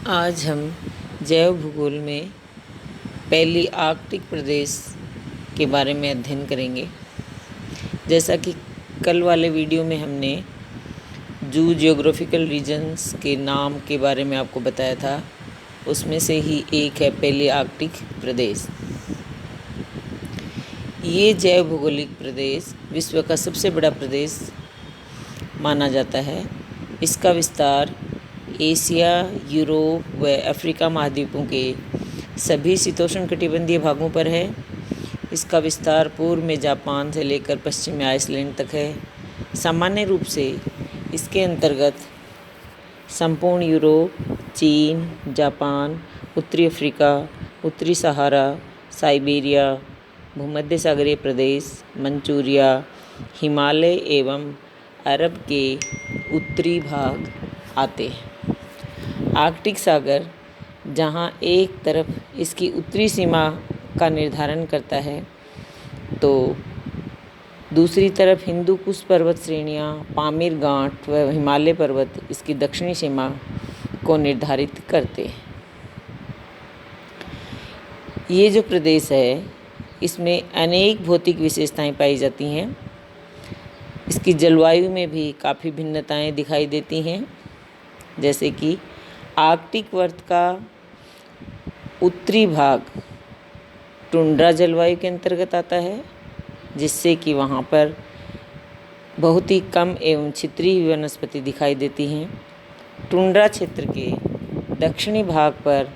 आज हम जैव भूगोल में पहली आर्कटिक प्रदेश के बारे में अध्ययन करेंगे। जैसा कि कल वाले वीडियो में हमने जो जियोग्राफिकल रीजन्स के नाम के बारे में आपको बताया था, उसमें से ही एक है पहली आर्कटिक प्रदेश। ये जैव भौगोलिक प्रदेश विश्व का सबसे बड़ा प्रदेश माना जाता है। इसका विस्तार एशिया, यूरोप व अफ्रीका महाद्वीपों के सभी शीतोष्णकटिबंधीय भागों पर है। इसका विस्तार पूर्व में जापान से लेकर पश्चिम में आइसलैंड तक है। सामान्य रूप से इसके अंतर्गत संपूर्ण यूरोप, चीन, जापान, उत्तरी अफ्रीका, उत्तरी सहारा, साइबेरिया, भूमध्य सागरीय प्रदेश, मंचूरिया, हिमालय एवं अरब के उत्तरी भाग आते हैं। आर्कटिक सागर जहां एक तरफ इसकी उत्तरी सीमा का निर्धारण करता है, तो दूसरी तरफ हिंदू कुश पर्वत श्रेणियां, पामीर गांठ व हिमालय पर्वत इसकी दक्षिणी सीमा को निर्धारित करते हैं। ये जो प्रदेश है, इसमें अनेक भौतिक विशेषताएं पाई जाती हैं। इसकी जलवायु में भी काफ़ी भिन्नताएं दिखाई देती हैं। जैसे कि आर्कटिक वर्त का उत्तरी भाग टुंड्रा जलवायु के अंतर्गत आता है, जिससे कि वहाँ पर बहुत ही कम एवं छितरी हुई वनस्पति दिखाई देती हैं। टुंड्रा क्षेत्र के दक्षिणी भाग पर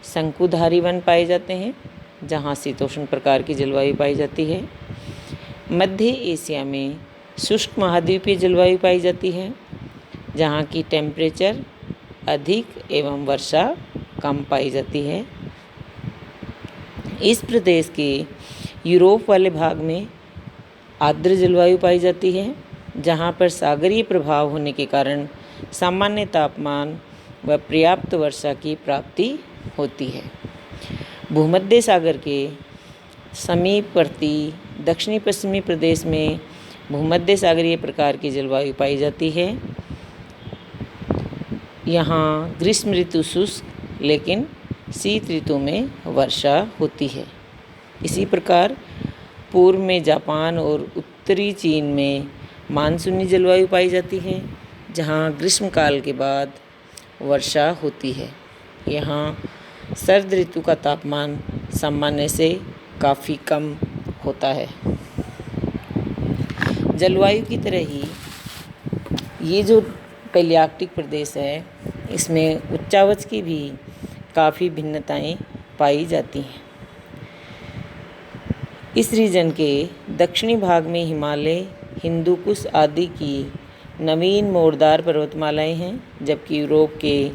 शंकुधारी वन पाए जाते हैं, जहाँ शीतोष्ण प्रकार की जलवायु पाई जाती है। मध्य एशिया में शुष्क महाद्वीपीय जलवायु पाई जाती है, जहाँ की टेम्परेचर अधिक एवं वर्षा कम पाई जाती है। इस प्रदेश के यूरोप वाले भाग में आर्द्र जलवायु पाई जाती है, जहाँ पर सागरीय प्रभाव होने के कारण सामान्य तापमान व पर्याप्त वर्षा की प्राप्ति होती है। भूमध्य सागर के समीपवर्ती दक्षिणी पश्चिमी प्रदेश में भूमध्य सागरीय प्रकार की जलवायु पाई जाती है। यहाँ ग्रीष्म ऋतु शुष्क लेकिन शीत ऋतु में वर्षा होती है। इसी प्रकार पूर्व में जापान और उत्तरी चीन में मानसूनी जलवायु पाई जाती है, जहाँ ग्रीष्मकाल के बाद वर्षा होती है। यहाँ सर्द ऋतु का तापमान सामान्य से काफ़ी कम होता है। जलवायु की तरह ही ये जो पहली आर्कटिक प्रदेश है, इसमें उच्चावच की भी काफ़ी भिन्नताएं पाई जाती हैं। इस रीजन के दक्षिणी भाग में हिमालय, हिंदू कुश आदि की नवीन मोड़दार पर्वतमालाएं हैं, जबकि यूरोप के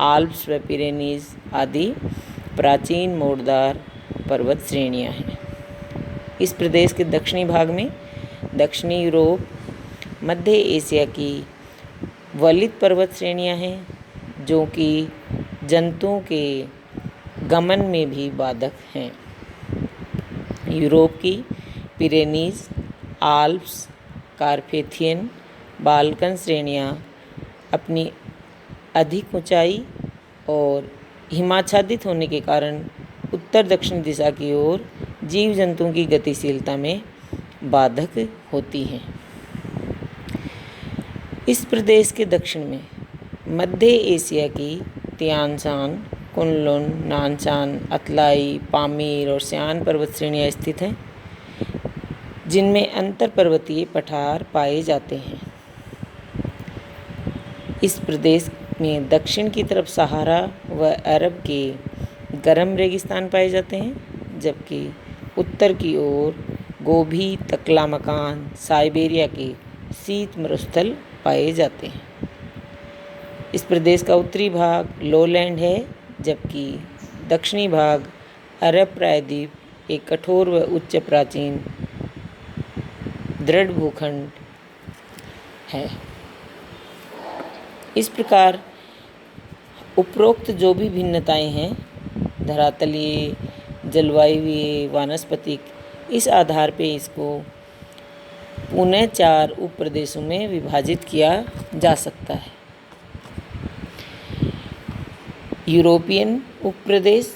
आल्प्स व पिरेनीज आदि प्राचीन मोड़दार पर्वत श्रेणियां हैं। इस प्रदेश के दक्षिणी भाग में दक्षिणी यूरोप, मध्य एशिया की वलित पर्वत श्रेणियां हैं, जो कि जंतुओं के गमन में भी बाधक हैं। यूरोप की पिरेनीज, आल्प्स, कार्पेथियन, बाल्कन श्रेणियां अपनी अधिक ऊंचाई और हिमाच्छादित होने के कारण उत्तर दक्षिण दिशा की ओर जीव जंतुओं की गतिशीलता में बाधक होती हैं। इस प्रदेश के दक्षिण में मध्य एशिया की तियानशान, कुनलुन, नानशान, अतलाई, पामीर और सियान पर्वत श्रेणियाँ स्थित हैं, जिनमें अंतर पर्वतीय पठार पाए जाते हैं। इस प्रदेश में दक्षिण की तरफ सहारा व अरब के गर्म रेगिस्तान पाए जाते हैं, जबकि उत्तर की ओर गोभी, तकलामकान, साइबेरिया के शीत मरुस्थल पाए जाते हैं। इस प्रदेश का उत्तरी भाग लोलैंड है, जबकि दक्षिणी भाग अरब प्रायद्वीप एक कठोर व उच्च प्राचीन दृढ़ भूखंड है। इस प्रकार उपरोक्त जो भी भिन्नताएं हैं, धरातलीय, जलवायुवीय, वानस्पतिक, इस आधार पे इसको पुनः 4 उप प्रदेशों में विभाजित किया जा सकता है। यूरोपियन उपप्रदेश,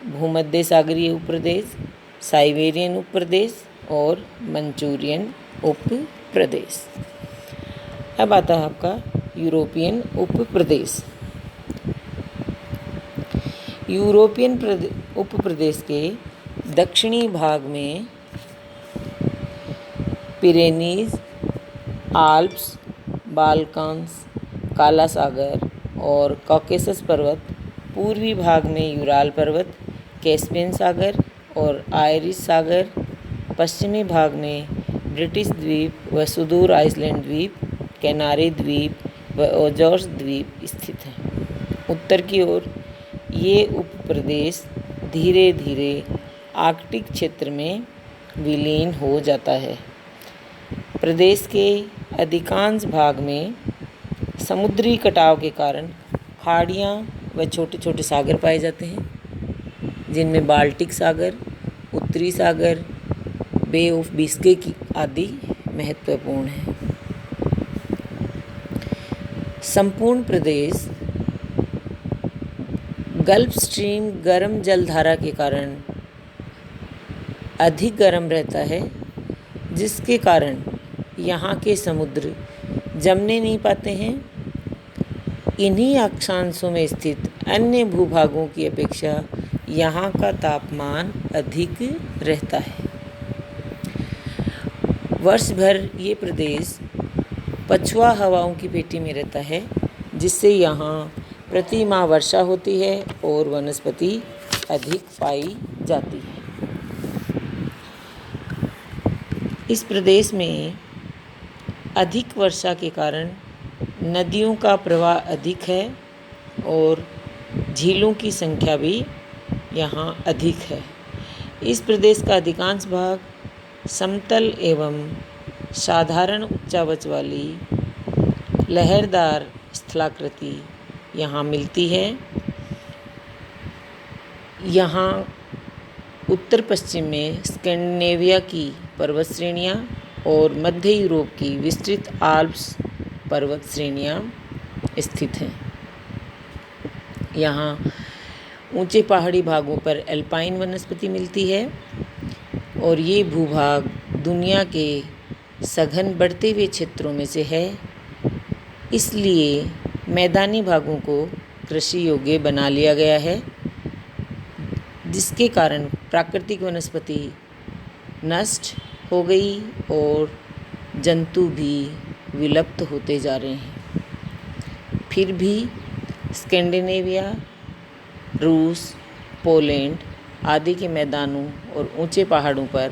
भूमध्य सागरीय उपप्रदेश, साइबेरियन उपप्रदेश और मंचूरियन उपप्रदेश। अब आता है आपका यूरोपियन उपप्रदेश। यूरोपियन उपप्रदेश के दक्षिणी भाग में पिरेनीज, आल्प्स, बाल्कन्स, काला सागर और कॉकेसस पर्वत, पूर्वी भाग में यूराल पर्वत, कैस्पियन सागर और आयरिश सागर, पश्चिमी भाग में ब्रिटिश द्वीप व सुदूर आइसलैंड द्वीप, कैनारी द्वीप व अजोर्स द्वीप स्थित हैं। उत्तर की ओर ये उपप्रदेश धीरे धीरे आर्कटिक क्षेत्र में विलीन हो जाता है। प्रदेश के अधिकांश भाग में समुद्री कटाव के कारण खाड़ियाँ व छोटे छोटे सागर पाए जाते हैं, जिनमें बाल्टिक सागर, उत्तरी सागर, बे ऑफ बिस्के आदि महत्वपूर्ण हैं। संपूर्ण प्रदेश गल्फ स्ट्रीम गर्म जलधारा के कारण अधिक गर्म रहता है, जिसके कारण यहाँ के समुद्र जमने नहीं पाते हैं। इन्हीं अक्षांशों में स्थित अन्य भूभागों की अपेक्षा यहाँ का तापमान अधिक रहता है। वर्ष भर ये प्रदेश पछुआ हवाओं की पेटी में रहता है, जिससे यहाँ प्रति माह वर्षा होती है और वनस्पति अधिक पाई जाती है। इस प्रदेश में अधिक वर्षा के कारण नदियों का प्रवाह अधिक है और झीलों की संख्या भी यहाँ अधिक है। इस प्रदेश का अधिकांश भाग समतल एवं साधारण उच्चावच वाली लहरदार स्थलाकृति यहाँ मिलती है। यहाँ उत्तर पश्चिम में स्कैंडिनेविया की पर्वत श्रेणियाँ और मध्य यूरोप की विस्तृत आल्प्स पर्वत श्रेणियाँ स्थित हैं। यहाँ ऊंचे पहाड़ी भागों पर एल्पाइन वनस्पति मिलती है और ये भूभाग दुनिया के सघन बढ़ते हुए क्षेत्रों में से है। इसलिए मैदानी भागों को कृषि योग्य बना लिया गया है, जिसके कारण प्राकृतिक वनस्पति नष्ट हो गई और जंतु भी विलुप्त होते जा रहे हैं। फिर भी स्कैंडिनेविया, रूस, पोलैंड आदि के मैदानों और ऊंचे पहाड़ों पर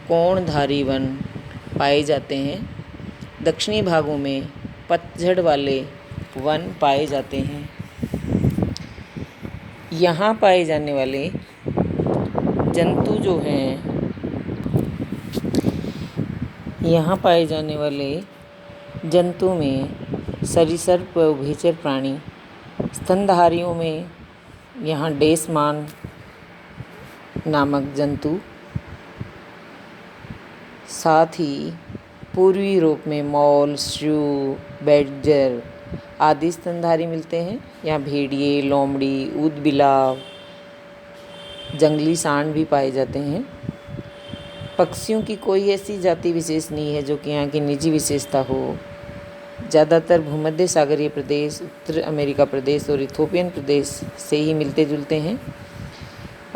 कोणधारी वन पाए जाते हैं। दक्षिणी भागों में पतझड़ वाले वन पाए जाते हैं। यहाँ पाए जाने वाले जंतु जो हैं, यहाँ पाए जाने वाले जंतु में सरीसृप व उभयचर प्राणी, स्तनधारियों में यहाँ डेसमान नामक जंतु, साथ ही पूर्वी यूरोप में मॉल, श्रू, बैडजर आदि स्तनधारी मिलते हैं। यहाँ भेड़िए, लोमड़ी, ऊदबिलाव, जंगली सांड भी पाए जाते हैं। पक्षियों की कोई ऐसी जाति विशेष नहीं है जो कि यहाँ की निजी विशेषता हो। ज़्यादातर भूमध्य सागरीय प्रदेश, उत्तर अमेरिका प्रदेश और इथोपियन प्रदेश से ही मिलते जुलते हैं।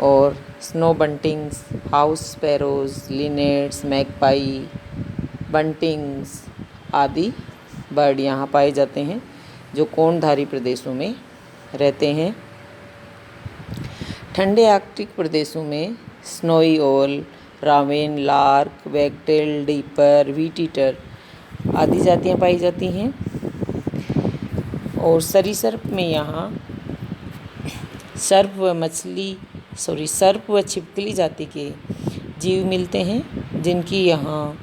और स्नो बंटिंग्स, हाउस स्पैरोज, लिनेट्स, मैगपाई, बंटिंग्स आदि बर्ड यहाँ पाए जाते हैं, जो कोणधारी प्रदेशों में रहते हैं। ठंडे आर्कटिक प्रदेशों में snowy owl, raven, lark, wagtail, dipper, wheatear आदि जातियाँ पाई जाती हैं। और सरीसृप में यहाँ सर्प व छिपकली जाति के जीव मिलते हैं, जिनकी यहाँ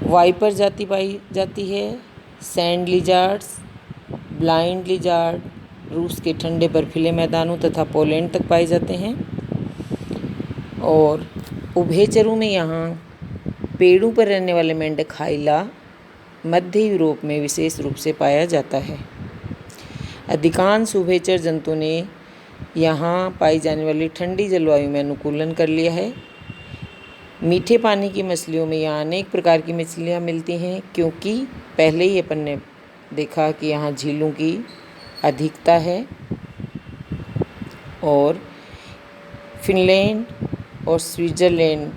वाइपर जाति पाई जाती है। सैंड लिजार्ड्स, ब्लाइंड लिजार्ड रूस के ठंडे बर्फीले मैदानों तथा पोलैंड तक पाए जाते हैं। और उभयचरों में यहाँ पेड़ों पर रहने वाले मेंढक हाइला मध्य यूरोप में विशेष रूप से पाया जाता है। अधिकांश उभयचर जंतु ने यहाँ पाई जाने वाली ठंडी जलवायु में अनुकूलन कर लिया है। मीठे पानी की मछलियों में यहाँ अनेक प्रकार की मछलियाँ मिलती हैं, क्योंकि पहले ही अपन ने देखा कि यहाँ झीलों की अधिकता है। और फिनलैंड और स्विट्ज़रलैंड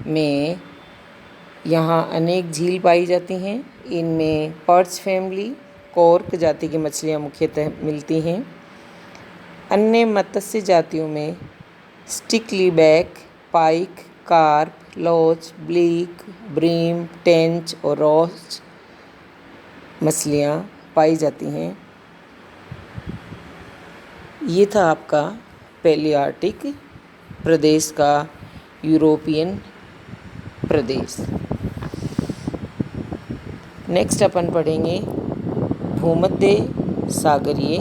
में यहाँ अनेक झील पाई जाती हैं। इनमें पर्च फैमिली कॉर्क जाति की मछलियाँ मुख्यतः मिलती हैं। अन्य मत्स्य जातियों में स्टिकलीबैक, पाइक, कार्प, लोच, ब्लीक, ब्रीम, टेंच और रॉच मछलियाँ पाई जाती हैं। ये था आपका पैलियार्टिक प्रदेश का यूरोपियन प्रदेश। नेक्स्ट अपन पढ़ेंगे भूमध्य सागरीय